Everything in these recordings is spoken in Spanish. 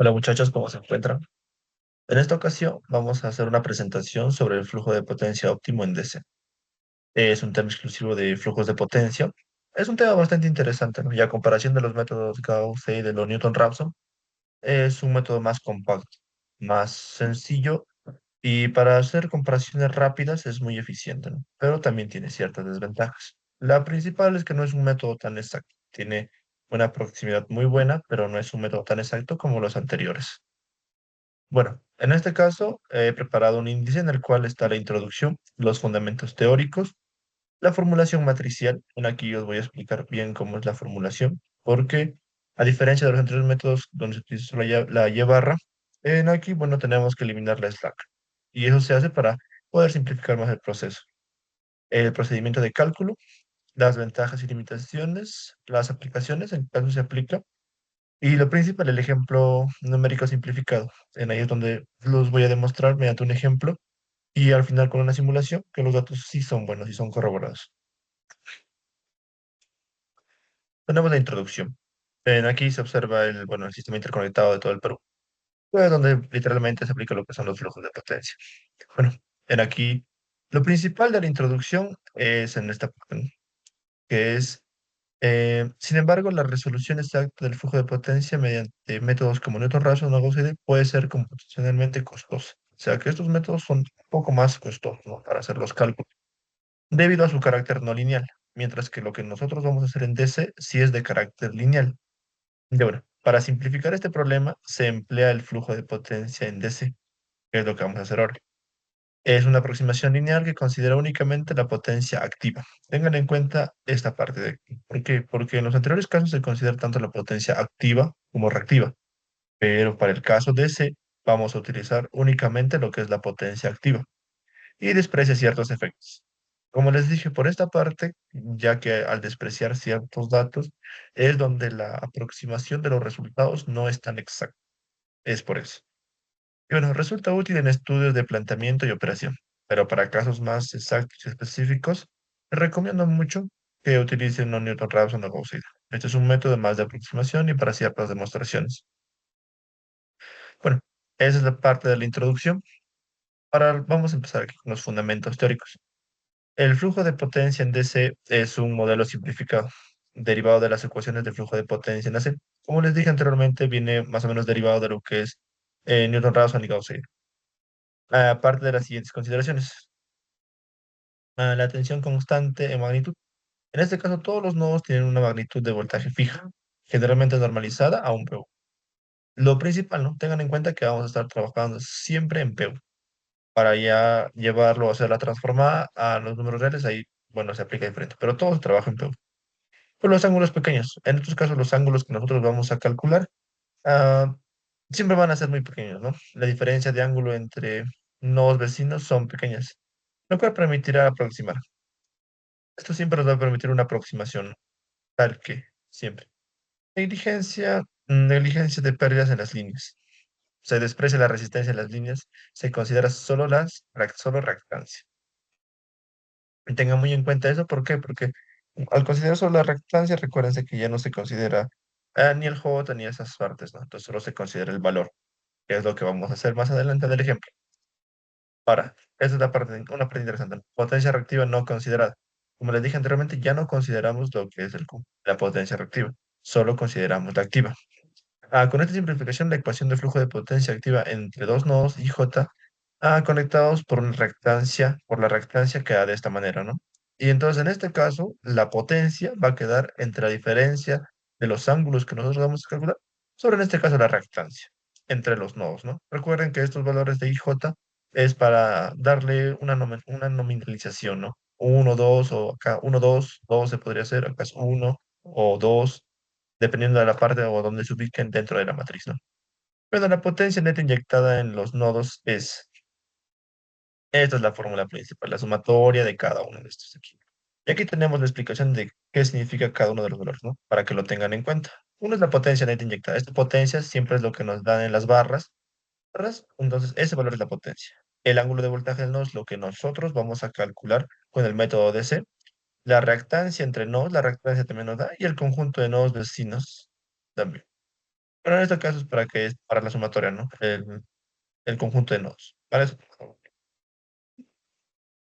Hola muchachos, ¿cómo se encuentran? En esta ocasión vamos a hacer una presentación sobre el flujo de potencia óptimo en DC. Es un tema exclusivo de flujos de potencia. Es un tema bastante interesante, ¿no? Y a comparación de los métodos Gauss y de los Newton-Raphson, es un método más compacto, más sencillo y para hacer comparaciones rápidas es muy eficiente, ¿no? Pero también tiene ciertas desventajas. La principal es que no es un método tan exacto. Tiene una proximidad muy buena, pero no es un método tan exacto como los anteriores. Bueno, en este caso he preparado un índice en el cual está la introducción, los fundamentos teóricos, la formulación matricial. En aquí os voy a explicar bien cómo es la formulación, porque a diferencia de los anteriores métodos donde se utiliza solo la Y barra, en aquí, bueno, tenemos que eliminar la slack. Y eso se hace para poder simplificar más el proceso. El procedimiento de cálculo, las ventajas y limitaciones, las aplicaciones, en caso se aplica, y lo principal, el ejemplo numérico simplificado. En ahí es donde los voy a demostrar mediante un ejemplo y al final con una simulación que los datos sí son buenos y son corroborados. Tenemos la introducción. Aquí se observa el sistema interconectado de todo el Perú, donde literalmente se aplica lo que son los flujos de potencia. Bueno, en aquí lo principal de la introducción es en esta parte, ¿no? Que es sin embargo, la resolución exacta del flujo de potencia mediante métodos como Newton-Raphson o Gauss-Seidel puede ser computacionalmente costosa. O sea que estos métodos son un poco más costosos, ¿no? Para hacer los cálculos, debido a su carácter no lineal, mientras que lo que nosotros vamos a hacer en DC sí es de carácter lineal. Y bueno, para simplificar este problema, se emplea el flujo de potencia en DC, que es lo que vamos a hacer ahora. Es una aproximación lineal que considera únicamente la potencia activa. Tengan en cuenta esta parte de aquí. ¿Por qué? Porque en los anteriores casos se considera tanto la potencia activa como reactiva, pero para el caso de C vamos a utilizar únicamente lo que es la potencia activa y desprecia ciertos efectos. Como les dije, por esta parte, ya que al despreciar ciertos datos, es donde la aproximación de los resultados no es tan exacta. Es por eso. Y bueno, resulta útil en estudios de planteamiento y operación, pero para casos más exactos y específicos, recomiendo mucho que utilicen un Newton-Raphson o Gauss-Seidel. Este es un método más de aproximación y para ciertas demostraciones. Bueno, esa es la parte de la introducción. Ahora vamos a empezar aquí con los fundamentos teóricos. El flujo de potencia en DC es un modelo simplificado, derivado de las ecuaciones de flujo de potencia en AC. Como les dije anteriormente, viene más o menos derivado de lo que es Newton-Raphson y Gauss-Seidel. Aparte de las siguientes consideraciones. La tensión constante en magnitud. En este caso, todos los nodos tienen una magnitud de voltaje fija, generalmente normalizada a un PU. Lo principal, ¿no? Tengan en cuenta que vamos a estar trabajando siempre en PU. Para ya llevarlo a hacer la transformada a los números reales, ahí, bueno, se aplica diferente, pero todo se trabaja en PU. Por los ángulos pequeños. En estos casos, los ángulos que nosotros vamos a calcular ah, siempre van a ser muy pequeños, ¿no? La diferencia de ángulo entre nodos vecinos son pequeñas, lo cual permitirá aproximar. Esto siempre nos va a permitir una aproximación tal que siempre. Negligencia de pérdidas en las líneas. Se desprecia la resistencia en las líneas, se considera solo reactancia. Y tengan muy en cuenta eso, ¿por qué? Porque al considerar solo la reactancia, recuérdense que ya no se considera ni el J ni esas partes, ¿no? Entonces solo se considera el valor, que es lo que vamos a hacer más adelante en el ejemplo. Ahora, esa es una parte interesante, ¿no? Potencia reactiva no considerada. Como les dije anteriormente, ya no consideramos lo que es la potencia reactiva, solo consideramos la activa. Con esta simplificación, la ecuación de flujo de potencia activa entre dos nodos IJ conectados por la reactancia queda de esta manera, ¿no? Y entonces, en este caso, la potencia va a quedar entre la diferencia de los ángulos que nosotros vamos a calcular sobre, en este caso, la reactancia entre los nodos, ¿no? Recuerden que estos valores de IJ es para darle una nominalización, ¿no? Uno 2 o acá uno 2 2 se podría hacer, acá es 1 o 2 dependiendo de la parte o donde se ubiquen dentro de la matriz, ¿no? Bueno, la potencia neta inyectada en los nodos esta es la fórmula principal, la sumatoria de cada uno de estos aquí. Y aquí tenemos la explicación de qué significa cada uno de los valores, ¿no? Para que lo tengan en cuenta. Uno es la potencia neta inyectada. Esta potencia siempre es lo que nos dan en las barras, entonces ese valor es la potencia. El ángulo de voltaje del nodo es lo que nosotros vamos a calcular con el método DC. La reactancia entre nodos, la reactancia también nos da, y el conjunto de nodos vecinos también. Pero en este caso es para que es para la sumatoria, ¿no? El conjunto de nodos. Para eso,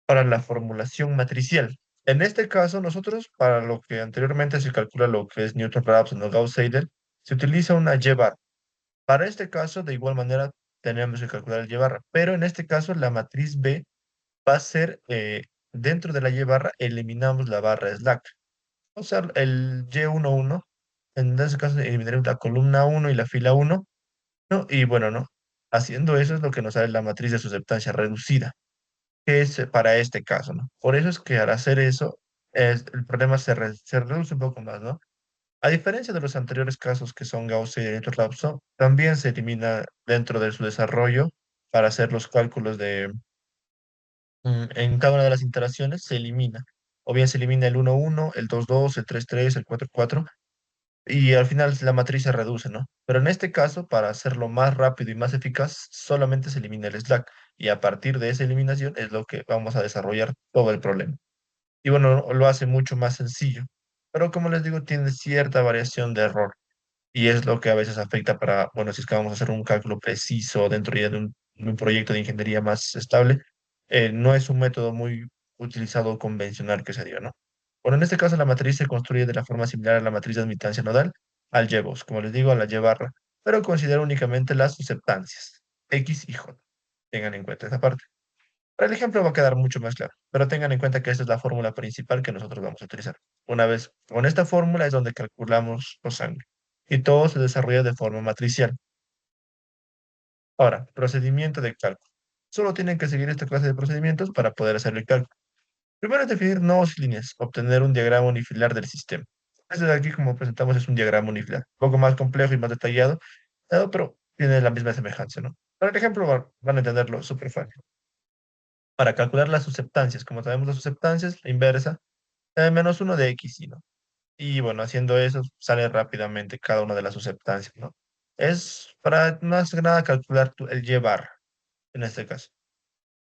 para la formulación matricial. En este caso, nosotros, para lo que anteriormente se calcula lo que es Newton-Raphson o Gauss-Seidel, se utiliza una Y-bar. Para este caso, de igual manera, tenemos que calcular el Y-barra, pero en este caso, la matriz B va a ser, dentro de la Y-barra, eliminamos la barra slack. O sea, el Y11, en ese caso, eliminaremos la columna uno y la fila uno, ¿no? Y bueno, ¿no? Haciendo eso es lo que nos sale la matriz de susceptancia reducida, que es para este caso, ¿no? Por eso es que al hacer eso, el problema se reduce un poco más, ¿no? A diferencia de los anteriores casos que son Gauss y Newton-Raphson, también se elimina dentro de su desarrollo para hacer los cálculos en cada una de las interacciones, se elimina. O bien se elimina el 1,1, el 2,2, el 3,3, el 4,4, y al final la matriz se reduce, ¿no? Pero en este caso, para hacerlo más rápido y más eficaz, solamente se elimina el slack. Y a partir de esa eliminación es lo que vamos a desarrollar todo el problema. Y bueno, lo hace mucho más sencillo. Pero como les digo, tiene cierta variación de error. Y es lo que a veces afecta para, bueno, si es que vamos a hacer un cálculo preciso dentro ya de un proyecto de ingeniería más estable, no es un método muy utilizado convencional que se dio, ¿no? Bueno, en este caso la matriz se construye de la forma similar a la matriz de admitancia nodal, al YEBOS, como les digo, a la Y barra, pero considera únicamente las susceptancias, X y J. Tengan en cuenta esa parte. Para el ejemplo va a quedar mucho más claro, pero tengan en cuenta que esta es la fórmula principal que nosotros vamos a utilizar. Una vez con esta fórmula es donde calculamos los ángulos y todo se desarrolla de forma matricial. Ahora, procedimiento de cálculo. Solo tienen que seguir esta clase de procedimientos para poder hacer el cálculo. Primero es definir nodos y líneas, obtener un diagrama unifilar del sistema. Este de aquí, como presentamos, es un diagrama unifilar, un poco más complejo y más detallado, pero tiene la misma semejanza, ¿no? Para el ejemplo van a entenderlo súper fácil. Para calcular las susceptancias, como sabemos las susceptancias, la inversa, menos uno de x, y ¿no? Y bueno, haciendo eso sale rápidamente cada una de las susceptancias, ¿no? Es para más que nada calcular el y bar, en este caso.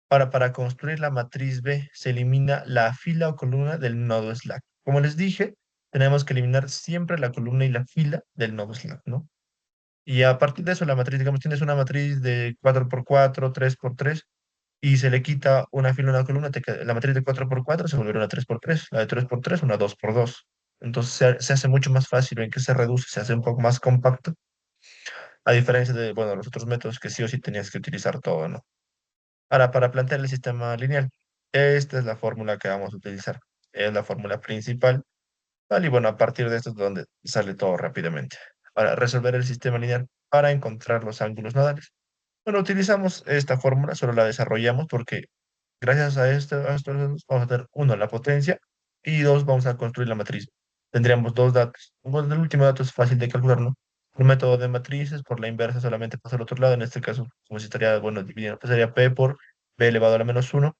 Para construir la matriz B se elimina la fila o columna del nodo slack. Como les dije, tenemos que eliminar siempre la columna y la fila del nodo slack, ¿no? Y a partir de eso, la matriz, digamos, tienes una matriz de 4x4, 3x3, y se le quita una fila, una columna, la matriz de 4x4 se vuelve una 3x3, la de 3x3 una 2x2. Entonces se hace mucho más fácil, ven que se reduce, se hace un poco más compacto, a diferencia de, bueno, los otros métodos que sí o sí tenías que utilizar todo, ¿no? Ahora, para plantear el sistema lineal, esta es la fórmula que vamos a utilizar. Es la fórmula principal, ¿vale? Y bueno, a partir de esto es donde sale todo rápidamente. Para resolver el sistema lineal, para encontrar los ángulos nodales. Bueno, utilizamos esta fórmula, solo la desarrollamos porque gracias a esto vamos a tener, uno, la potencia, y dos, vamos a construir la matriz. Tendríamos dos datos. Bueno, el último dato es fácil de calcular, ¿no? Un método de matrices, por la inversa solamente pasa al otro lado. En este caso, como si estaría, bueno, dividiendo, pues sería P por B elevado a la menos uno,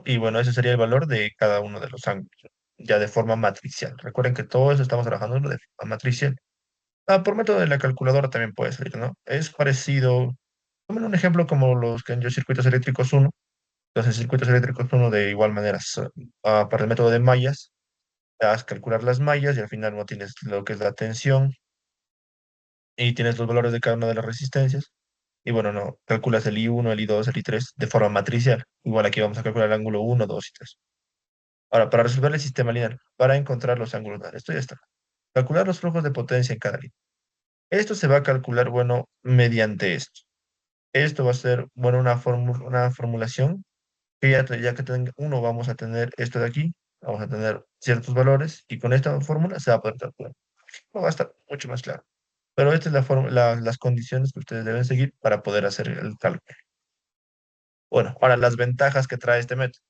y bueno, ese sería el valor de cada uno de los ángulos, ya de forma matricial. Recuerden que todo eso estamos trabajando de forma matricial. Por método de la calculadora también puede salir, ¿no? Es parecido. Tomen un ejemplo como los que en yo circuitos eléctricos uno. Entonces, circuitos eléctricos uno de igual manera, para el método de mallas, te vas a calcular las mallas y al final no tienes lo que es la tensión y tienes los valores de cada una de las resistencias. Y bueno, no, calculas el I1, el I2, el I3 de forma matricial. Igual aquí vamos a calcular el ángulo uno, 2 y 3. Ahora, para resolver el sistema lineal, para encontrar los ángulos nodales, esto ya está. Calcular los flujos de potencia en cada línea. Esto se va a calcular, bueno, mediante esto. Esto va a ser, bueno, una formulación que ya que uno vamos a tener esto de aquí, vamos a tener ciertos valores y con esta fórmula se va a poder calcular. No va a estar mucho más claro. Pero estas es las condiciones que ustedes deben seguir para poder hacer el cálculo. Bueno, ahora las ventajas que trae este método.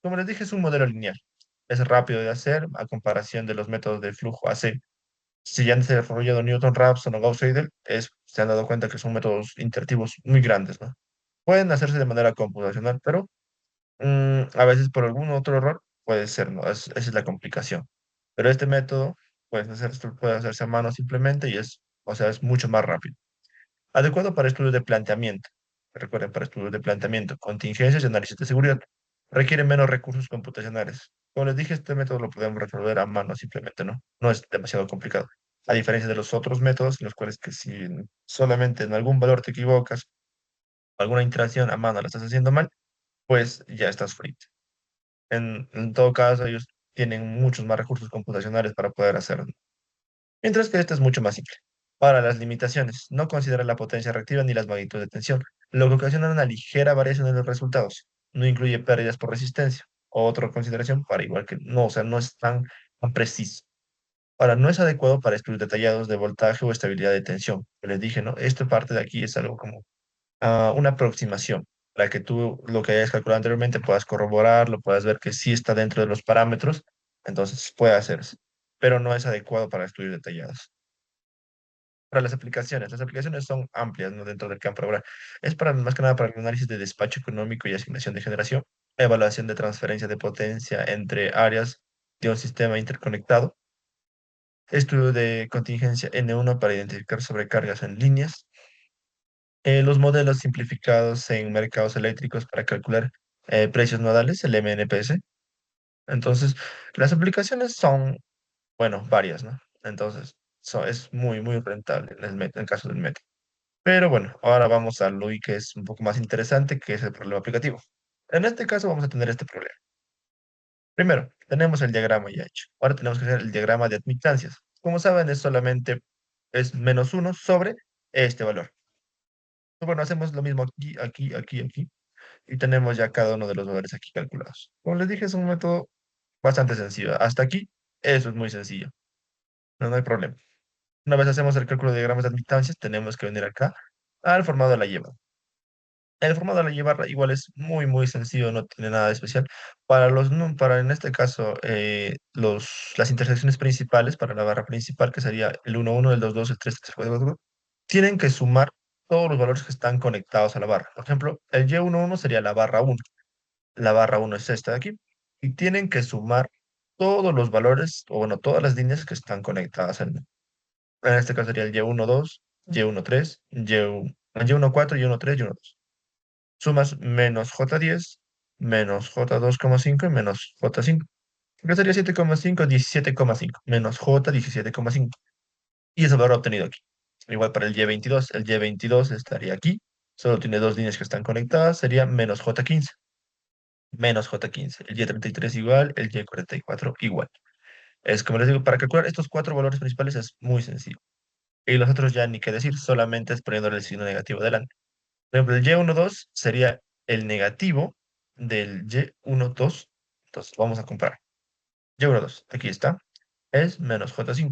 Como les dije, es un modelo lineal. Es rápido de hacer a comparación de los métodos de flujo AC. Si ya han desarrollado Newton-Raphson o Gauss-Seidel, se han dado cuenta que son métodos interactivos muy grandes, ¿no? Pueden hacerse de manera computacional, pero a veces por algún otro error puede ser, ¿no? Esa es la complicación. Pero este método puede hacerse a mano simplemente y o sea, es mucho más rápido. Adecuado para estudios de planteamiento. Recuerden, para estudios de planteamiento, contingencias y análisis de seguridad. Requiere menos recursos computacionales. Como les dije, este método lo podemos resolver a mano simplemente, ¿no? No es demasiado complicado. A diferencia de los otros métodos, en los cuales que si solamente en algún valor te equivocas, alguna interacción a mano la estás haciendo mal, pues ya estás frito. En todo caso, ellos tienen muchos más recursos computacionales para poder hacerlo. Mientras que este es mucho más simple. Para las limitaciones, no considera la potencia reactiva ni las magnitudes de tensión, lo que ocasiona una ligera variación en los resultados. No incluye pérdidas por resistencia. Otra consideración para igual que no, o sea, no es tan preciso. Ahora, no es adecuado para estudios detallados de voltaje o estabilidad de tensión. Les dije, ¿no? Esta parte de aquí es algo como una aproximación para que tú lo que hayas calculado anteriormente puedas corroborarlo, puedas ver que sí está dentro de los parámetros, entonces puede hacerse, pero no es adecuado para estudios detallados. Para las aplicaciones son amplias, ¿no? Dentro del campo laboral. Es para, más que nada para el análisis de despacho económico y asignación de generación, evaluación de transferencia de potencia entre áreas de un sistema interconectado, estudio de contingencia N1 para identificar sobrecargas en líneas, los modelos simplificados en mercados eléctricos para calcular precios nodales, el MNPS. Entonces, las aplicaciones son, bueno, varias, ¿no? Entonces, es muy rentable en el caso del método. Pero bueno, ahora vamos a lo que es un poco más interesante, que es el problema aplicativo. En este caso vamos a tener este problema. Primero, tenemos el diagrama ya hecho. Ahora tenemos que hacer el diagrama de admitancias. Como saben, es menos uno sobre este valor. Bueno, hacemos lo mismo aquí, y tenemos ya cada uno de los valores aquí calculados. Como les dije, es un método bastante sencillo. Hasta aquí, eso es muy sencillo. No hay problema. Una vez hacemos el cálculo de diagramas de admitancias, tenemos que venir acá al formado de la lleva. El formato de la Y-barra igual es muy sencillo, no tiene nada de especial. Para en este caso, las intersecciones principales para la barra principal, que sería el 1 1 el 2 2 el 3 3 4 4, tienen que sumar todos los valores que están conectados a la barra. Por ejemplo, el Y 1 1 sería la barra 1. La barra 1 es esta de aquí. Y tienen que sumar todos los valores, o bueno, todas las líneas que están conectadas en este caso sería el Y 1 2 Y 1 3 Y1 4 Y1 3 Y1 2. Sumas menos J10 menos J2,5 y menos J5. Que sería 7,5, 17,5 menos J17,5. Y ese valor obtenido aquí. Igual para el Y 22. El Y 22 estaría aquí. Solo tiene dos líneas que están conectadas. Sería menos J15. Menos J15. El Y 33 igual. El Y 44 igual. Es como les digo, para calcular estos cuatro valores principales es muy sencillo. Y los otros ya ni qué decir. Solamente es poniéndole el signo negativo delante. Por ejemplo, el Y 12 sería el negativo del Y 12. Entonces, vamos a comparar. Y 12 aquí está, es menos J5.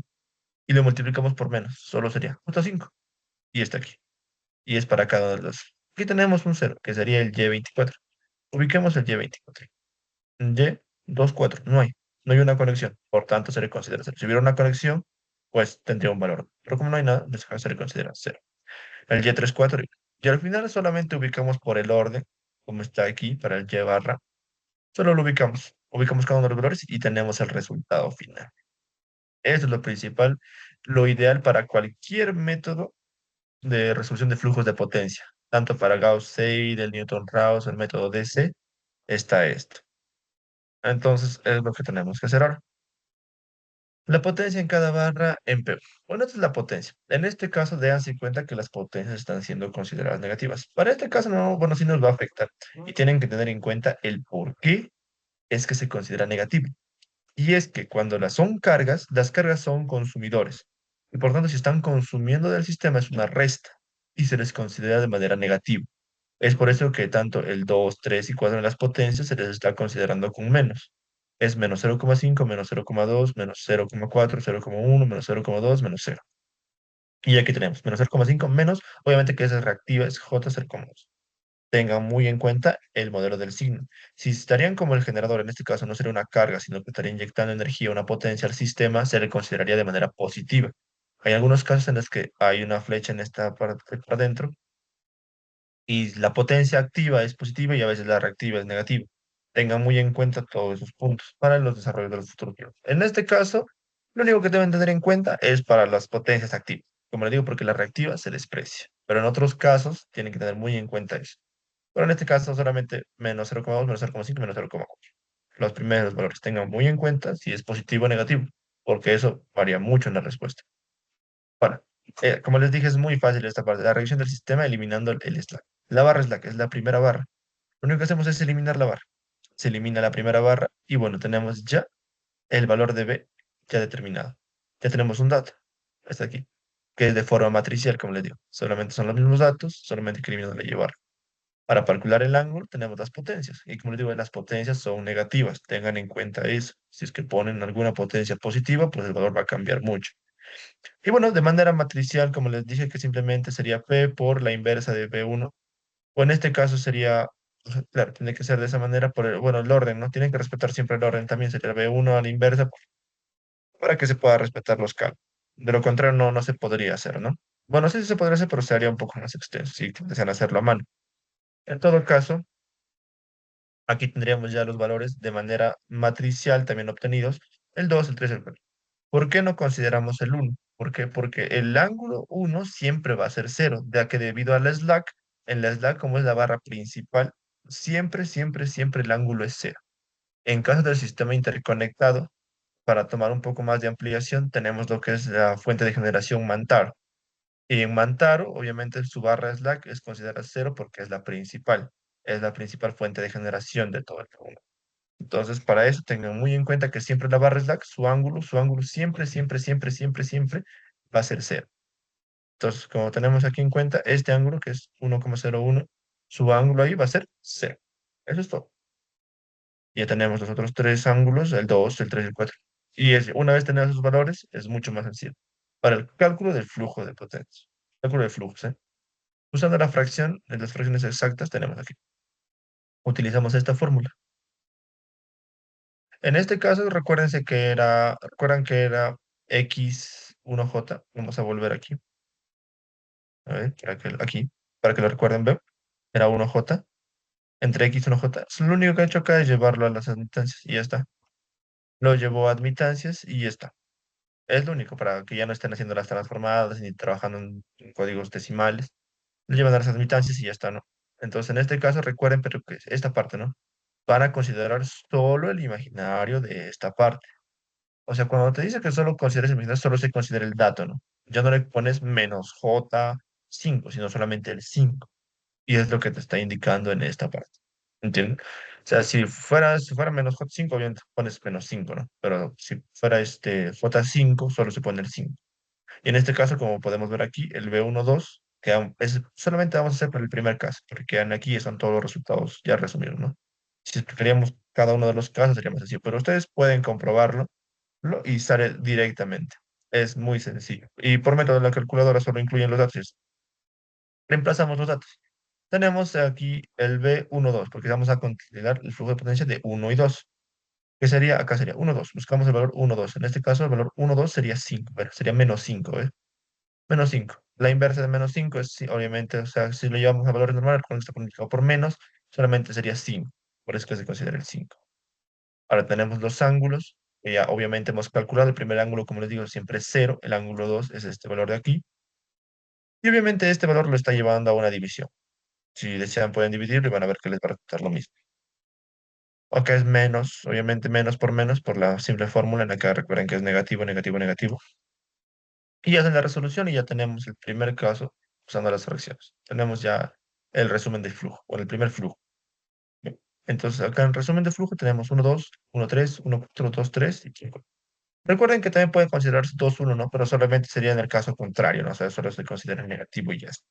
Y lo multiplicamos por menos, solo sería J5. Y está aquí. Y es para cada uno de los. Aquí tenemos un cero, que sería el Y 24. Ubiquemos el Y 24. Y 24, no hay. No hay una conexión. Por tanto, se le considera cero. Si hubiera una conexión, pues tendría un valor. Pero como no hay nada, se le considera cero. El Y 34. Y al final solamente ubicamos por el orden, como está aquí, para el Y barra. Solo lo ubicamos. Ubicamos cada uno de los valores y tenemos el resultado final. Eso es lo principal, lo ideal para cualquier método de resolución de flujos de potencia. Tanto para Gauss-Seidel, el Newton-Raphs, el método DC, está esto. Entonces, es lo que tenemos que hacer ahora. La potencia en cada barra en P. Bueno, esta es la potencia. En este caso, déjense cuenta que las potencias están siendo consideradas negativas. Para este caso, no, bueno, sí nos va a afectar. Y tienen que tener en cuenta el por qué es que se considera negativo. Y es que cuando son cargas, las cargas son consumidores. Y por tanto, si están consumiendo del sistema, es una resta. Y se les considera de manera negativa. Es por eso que tanto el 2, 3 y 4 en las potencias se les está considerando con menos. Es menos 0,5, menos 0,2, menos 0,4, 0,1, menos 0,2, menos 0. Y aquí tenemos menos 0,5, menos, obviamente que esa reactiva es J 0,2. Tengan muy en cuenta el modelo del signo. Si estarían como el generador, en este caso no sería una carga, sino que estaría inyectando energía, una potencia al sistema, se le consideraría de manera positiva. Hay algunos casos en los que hay una flecha en esta parte para adentro y la potencia activa es positiva y a veces la reactiva es negativa. Tengan muy en cuenta todos esos puntos para los desarrollos de los futuros pruebas. En este caso, lo único que deben tener en cuenta es para las potencias activas. Como les digo, porque la reactiva se desprecia. Pero en otros casos, tienen que tener muy en cuenta eso. Pero en este caso, solamente menos 0,2, menos 0,5, menos 0,4. Los primeros valores tengan muy en cuenta si es positivo o negativo, porque eso varía mucho en la respuesta. Bueno, como les dije, es muy fácil esta parte. La reacción del sistema eliminando el slack. La barra slack es la primera barra. Lo único que hacemos es eliminar la barra. Se elimina la primera barra y bueno, tenemos ya el valor de B ya determinado. Ya tenemos un dato, está aquí, que es de forma matricial, como les digo. Solamente son los mismos datos, solamente que eliminando la y barra. Para calcular el ángulo tenemos las potencias. Y como les digo, las potencias son negativas. Tengan en cuenta eso. Si es que ponen alguna potencia positiva, pues el valor va a cambiar mucho. Y bueno, de manera matricial, como les dije, que simplemente sería P por la inversa de B1. O en este caso sería, claro, tiene que ser de esa manera por el, bueno, el orden, ¿no? Tienen que respetar siempre el orden. También sería B1 a la inversa para que se pueda respetar los cálculos. De lo contrario, no se podría hacer, ¿no? Bueno, sí se podría hacer, pero se haría un poco más extenso si desean hacerlo a mano. En todo caso, aquí tendríamos ya los valores de manera matricial también obtenidos, el 2 el 3 el 4. ¿Por qué no consideramos el uno? ¿Por qué? Porque el ángulo uno siempre va a ser cero, ya que debido a la slack, en la slack como es la barra principal, siempre el ángulo es cero. En caso del sistema interconectado, para tomar un poco más de ampliación, tenemos lo que es la fuente de generación Mantaro. Y en Mantaro, obviamente, su barra slack es considerada cero porque es la principal fuente de generación de todo el mundo. Entonces, para eso tengan muy en cuenta que siempre la barra slack, su ángulo siempre va a ser cero. Entonces, como tenemos aquí en cuenta, este ángulo que es 1,01, su ángulo ahí va a ser cero. Eso es todo. Ya tenemos los otros tres ángulos, el 2 el 3 y el 4. Y una vez tenemos esos valores, es mucho más sencillo. Para el cálculo del flujo de potencia. Cálculo de flujos, ¿eh? Usando la fracción, las fracciones exactas tenemos aquí. Utilizamos esta fórmula. En este caso, recuerdan que era x1j. Vamos a volver aquí. A ver, para que lo recuerden, ¿ven? Era 1j entre x y 1j. Lo único que he hecho acá es llevarlo a las admitancias y ya está. Lo llevo a admitancias y ya está. Es lo único para que ya no estén haciendo las transformadas ni trabajando en códigos decimales. Lo llevan a las admitancias y ya está, ¿no? Entonces, en este caso, recuerden, pero que esta parte, ¿no? Van a considerar solo el imaginario de esta parte. O sea, cuando te dice que solo consideres el imaginario, solo se considera el dato, ¿no? Ya no le pones menos J5, sino solamente el 5. Y es lo que te está indicando en esta parte. ¿Entiendes? O sea, si fuera menos J5, obviamente pones menos 5, ¿no? Pero si fuera J5, solo se pone el 5. Y en este caso, como podemos ver aquí, el B12, solamente vamos a hacer para el primer caso, porque aquí están todos los resultados ya resumidos, ¿no? Si explicaríamos cada uno de los casos, sería más sencillo, pero ustedes pueden comprobarlo y sale directamente. Es muy sencillo. Y por método de la calculadora solo incluyen los datos. Reemplazamos los datos. Tenemos aquí el B12, porque vamos a considerar el flujo de potencia de 1 y 2. ¿Qué sería? Acá sería 1, 2. Buscamos el valor 1, 2. En este caso, el valor 1, 2 sería 5, pero sería menos 5, ¿ves? Menos 5. La inversa de menos 5 es, obviamente, o sea, si lo llevamos a valores normales, cuando está multiplicado por menos, solamente sería 5. Por eso que se considera el 5. Ahora tenemos los ángulos, que ya obviamente hemos calculado. El primer ángulo, como les digo, siempre es cero. El ángulo 2 es este valor de aquí. Y obviamente este valor lo está llevando a una división. Si desean, pueden dividirlo y van a ver que les va a resultar lo mismo. Acá es menos, obviamente menos por la simple fórmula en la que recuerden que es negativo, negativo, negativo. Y ya en la resolución y ya tenemos el primer caso usando las fracciones. Tenemos ya el resumen del flujo, o el primer flujo. Bien. Entonces, acá en resumen de flujo tenemos 1 2 1 3 1 4 2 3 y 5. Recuerden que también puede considerarse 2 1, ¿no? Pero solamente sería en el caso contrario, ¿no? O sea, solo se considera negativo y ya está.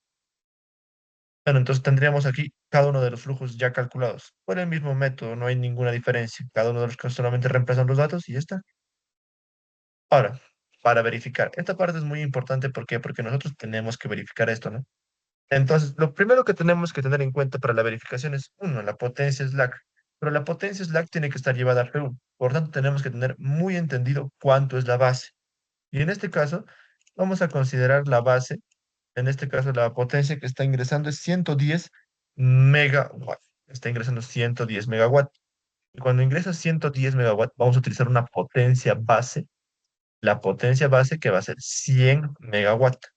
Bueno, entonces tendríamos aquí cada uno de los flujos ya calculados. Por el mismo método, no hay ninguna diferencia. Cada uno de los casos solamente reemplazan los datos y ya está. Ahora, para verificar, esta parte es muy importante. ¿Por qué? Porque nosotros tenemos que verificar esto, ¿no? Entonces, lo primero que tenemos que tener en cuenta para la verificación es, uno, la potencia slack. Pero la potencia slack tiene que estar llevada a P1. Por tanto, tenemos que tener muy entendido cuánto es la base. Y en este caso, vamos a considerar la base. En este caso, la potencia que está ingresando es 110 megawatts. Está ingresando 110 megawatts. Y cuando ingresa 110 megawatts, vamos a utilizar una potencia base. La potencia base que va a ser 100 megawatts.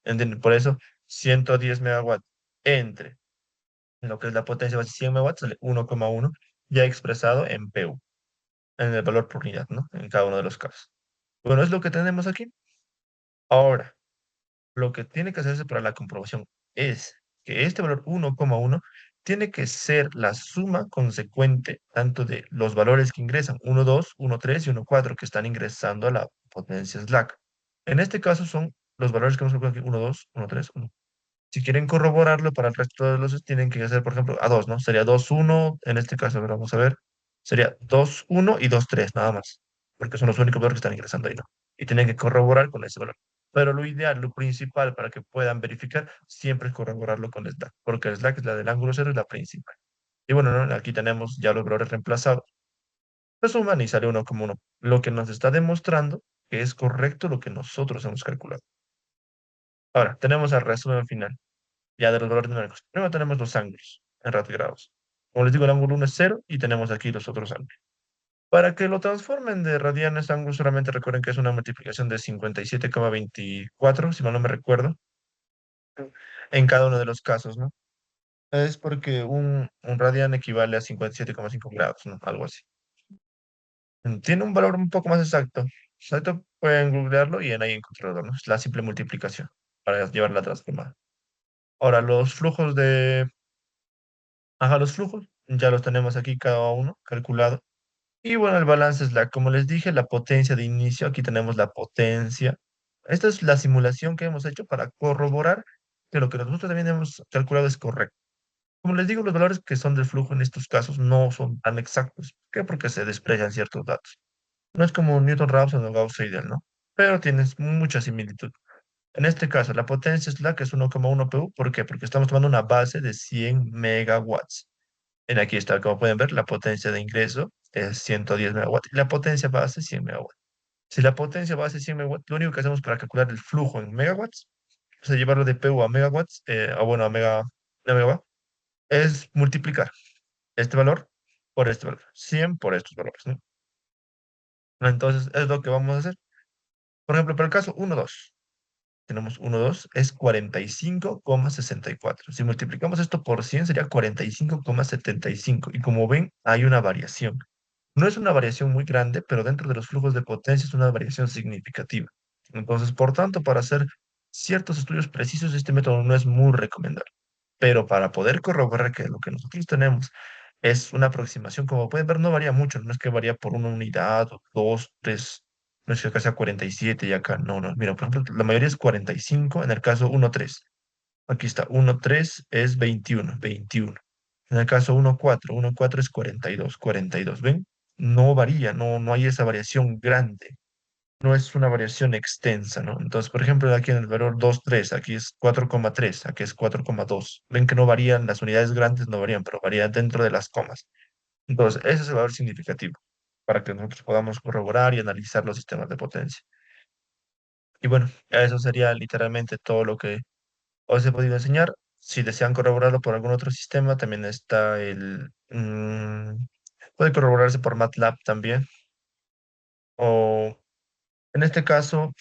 ¿Entienden? Por eso, 110 megawatts entre lo que es la potencia base 100 megawatts, sale 1,1 ya expresado en PU, en el valor por unidad, ¿no? En cada uno de los casos. Bueno, es lo que tenemos aquí. Ahora, Lo que tiene que hacerse para la comprobación es que este valor 1,1 tiene que ser la suma consecuente tanto de los valores que ingresan, 1,2, 1,3 y 1,4, que están ingresando a la potencia slack. En este caso son los valores que hemos colocado aquí, 1,2, 1,3, 1. Si quieren corroborarlo para el resto de los, tienen que hacer, por ejemplo, a 2, ¿no? Sería 2,1, en este caso, a ver, vamos a ver, sería 2,1 y 2,3, nada más, porque son los únicos valores que están ingresando ahí, ¿no? Y tienen que corroborar con ese valor. Pero lo ideal, lo principal para que puedan verificar, siempre es corroborarlo con el slack, porque el slack es la del ángulo cero, es la principal. Y bueno, ¿no? Aquí tenemos ya los valores reemplazados. Resuman y sale 1,1, lo que nos está demostrando que es correcto lo que nosotros hemos calculado. Ahora, tenemos el resumen final ya de los valores numéricos. Primero tenemos los ángulos en radios. Como les digo, el ángulo 1 es cero y tenemos aquí los otros ángulos. Para que lo transformen de radianes a ángulos, solamente recuerden que es una multiplicación de 57,24, si mal no me recuerdo, en cada uno de los casos, ¿no? Es porque un radian equivale a 57,5 grados, ¿no? Algo así. Tiene un valor un poco más exacto. Exacto, pueden googlearlo y en ahí encontrarlo, ¿no? Es la simple multiplicación para llevarla transformada. Ahora, los flujos de... Ajá, los flujos ya los tenemos aquí cada uno calculado. Y bueno, el balance es como les dije, la potencia de inicio. Aquí tenemos la potencia. Esta es la simulación que hemos hecho para corroborar que lo que nosotros también hemos calculado es correcto. Como les digo, los valores que son del flujo en estos casos no son tan exactos. ¿Por qué? Porque se desprecian ciertos datos. No es como Newton-Raphson o Gauss-Seidel, ¿no? Pero tienes mucha similitud. En este caso, la potencia es la que es 1,1 PU. ¿Por qué? Porque estamos tomando una base de 100 megawatts. En aquí está, como pueden ver, la potencia de ingreso es 110 megawatts y la potencia base 100 megawatts. Si la potencia base es 100 megawatts, lo único que hacemos para calcular el flujo en megawatts, o sea, llevarlo de PU a megawatts, o bueno, a megawatt, es multiplicar este valor por este valor, 100 por estos valores, ¿no? Entonces, es lo que vamos a hacer. Por ejemplo, para el caso 1,2, tenemos 1,2 es 45,64. Si multiplicamos esto por 100 sería 45,75. Y como ven, hay una variación. No es una variación muy grande, pero dentro de los flujos de potencia es una variación significativa. Entonces, por tanto, para hacer ciertos estudios precisos, este método no es muy recomendable. Pero para poder corroborar que lo que nosotros tenemos es una aproximación, como pueden ver, no varía mucho. No es que varía por una unidad o dos, tres. No es que acá sea 47 y acá no, no. Mira, por ejemplo, la mayoría es 45, en el caso 1,3. Aquí está, 1,3 es 21, 21. En el caso 1,4, 1,4 es 42, 42. ¿Ven? No varía, no hay esa variación grande. No es una variación extensa, ¿no? Entonces, por ejemplo, aquí en el valor 2,3, aquí es 4,3, aquí es 4,2. Ven que no varían, las unidades grandes no varían, pero varían dentro de las comas. Entonces, ese es el valor significativo para que nosotros podamos corroborar y analizar los sistemas de potencia. Y bueno, eso sería literalmente todo lo que os he podido enseñar. Si desean corroborarlo por algún otro sistema, también está puede corroborarse por MATLAB también. O en este caso,